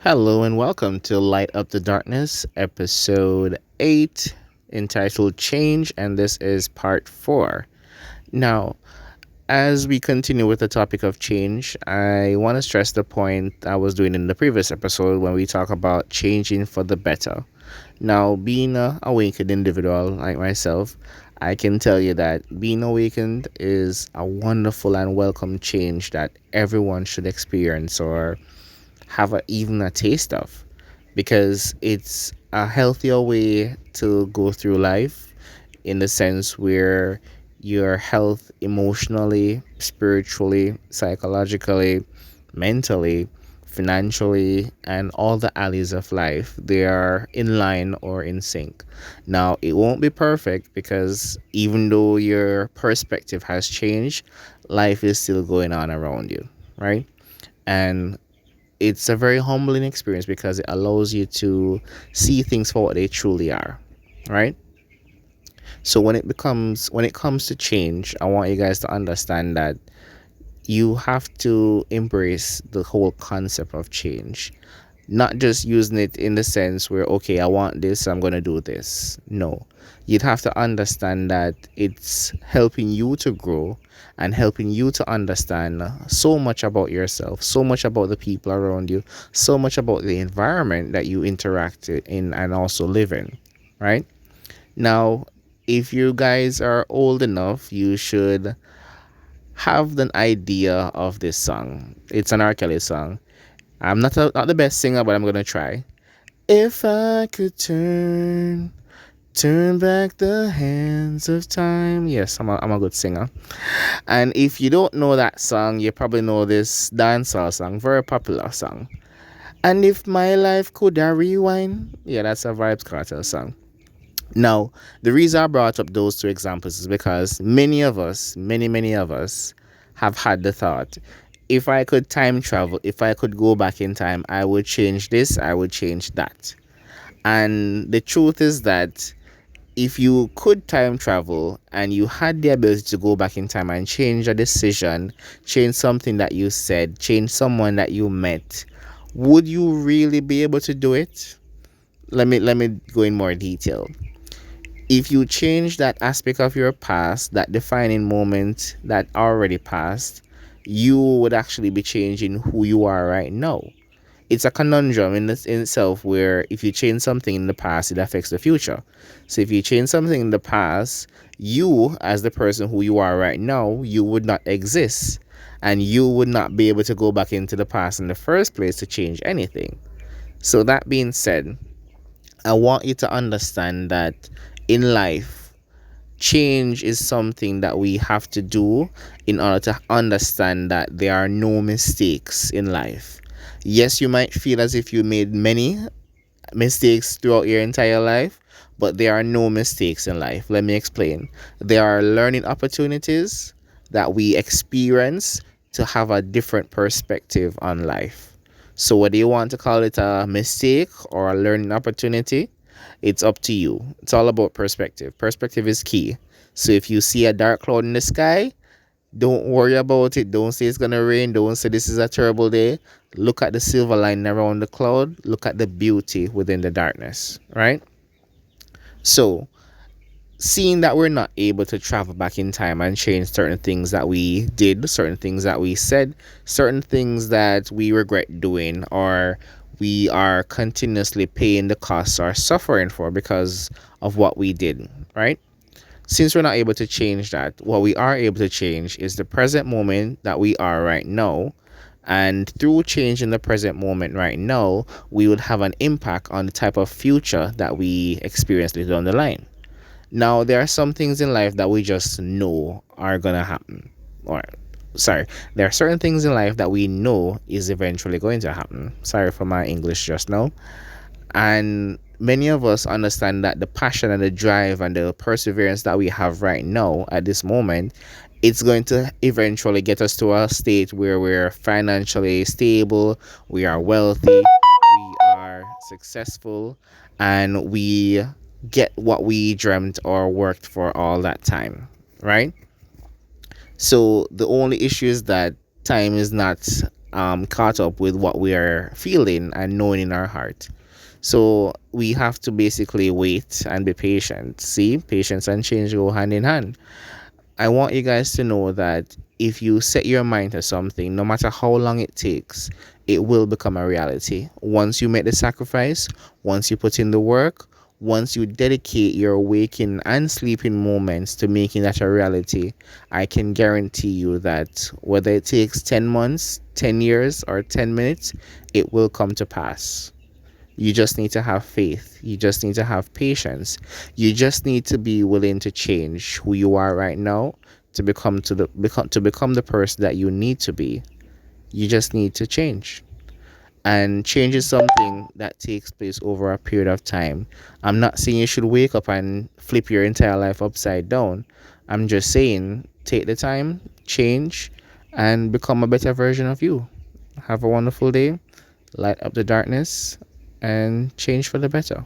Hello and welcome to Light Up the Darkness, episode 8, entitled Change, and this is part 4. Now, as we continue with the topic of change, I want to stress the point I was doing in the previous episode when we talk about changing for the better. Now, being a awakened individual like myself, I can tell you that being awakened is a wonderful and welcome change that everyone should experience or have even a taste of because it's a healthier way to go through life in the sense where your health emotionally, spiritually, psychologically, mentally, financially, and all the alleys of life, they are in line or in sync. Now, it won't be perfect because even though your perspective has changed, life is still going on around you, right? And it's a very humbling experience because it allows you to see things for what they truly are, right? So when it comes to change, I want you guys to understand that you have to embrace the whole concept of change, not just using it in the sense where, okay, I want this, so I'm going to do this. No, you'd have to understand that it's helping you to grow and helping you to understand so much about yourself, so much about the people around you, so much about the environment that you interact in and also live in, right? Now, if you guys are old enough, you should have an idea of this song. It's an R. Kelly song. I'm not the best singer, but I'm gonna try. If I could turn back the hands of time. Yes, I'm a good singer. And if you don't know that song, you probably know this dancehall song, very popular song. And if my life could a rewind, yeah, that's a Vibes Cartel song. Now, the reason I brought up those two examples is because many of us, have had the thought, if I could time travel, if I could go back in time, I would change this, I would change that. And the truth is that if you could time travel and you had the ability to go back in time and change a decision, change something that you said, change someone that you met, would you really be able to do it? Let me go in more detail. If you change that aspect of your past, that defining moment that already passed, you would actually be changing who you are right now. It's a conundrum in itself where if you change something in the past, it affects the future. So if you change something in the past, you, as the person who you are right now, you would not exist. And you would not be able to go back into the past in the first place to change anything. So, that being said, I want you to understand that in life, change is something that we have to do in order to understand that there are no mistakes in life. Yes, you might feel as if you made many mistakes throughout your entire life, but there are no mistakes in life. Let me explain. There are learning opportunities that we experience to have a different perspective on life. So, whether you want to call it a mistake or a learning opportunity, it's up to you. It's all about perspective. Perspective is key. So, if you see a dark cloud in the sky, don't worry about it. Don't say it's gonna rain. Don't say this is a terrible day. Look at the silver line around the cloud. Look at the beauty within the darkness, right? So, seeing that we're not able to travel back in time and change certain things that we did, certain things that we said, certain things that we regret doing, or we are continuously paying the costs or suffering for because of what we did, right? Since we're not able to change that, what we are able to change is the present moment that we are right now. And through changing the present moment right now, we would have an impact on the type of future that we experience later down the line. Now, there are some things in life that we just know are gonna happen. Or, sorry, there are certain things in life that we know is eventually going to happen. Sorry for my English just now. And many of us understand that the passion and the drive and the perseverance that we have right now at this moment, it's going to eventually get us to a state where we're financially stable, we are wealthy, we are successful, and we get what we dreamt or worked for all that time, right? So the only issue is that time is not caught up with what we are feeling and knowing in our heart. So we have to basically wait and be patient. See, patience and change go hand in hand. I want you guys to know that if you set your mind to something, no matter how long it takes, it will become a reality. Once you make the sacrifice, once you put in the work, once you dedicate your waking and sleeping moments to making that a reality, I can guarantee you that whether it takes 10 months, 10 years, or 10 minutes, it will come to pass. You just need to have faith. You just need to have patience. You just need to be willing to change who you are right now to become the person that you need to be. You just need to change. And change is something that takes place over a period of time. I'm not saying you should wake up and flip your entire life upside down. I'm just saying take the time, change, and become a better version of you. Have a wonderful day. Light up the darkness and change for the better.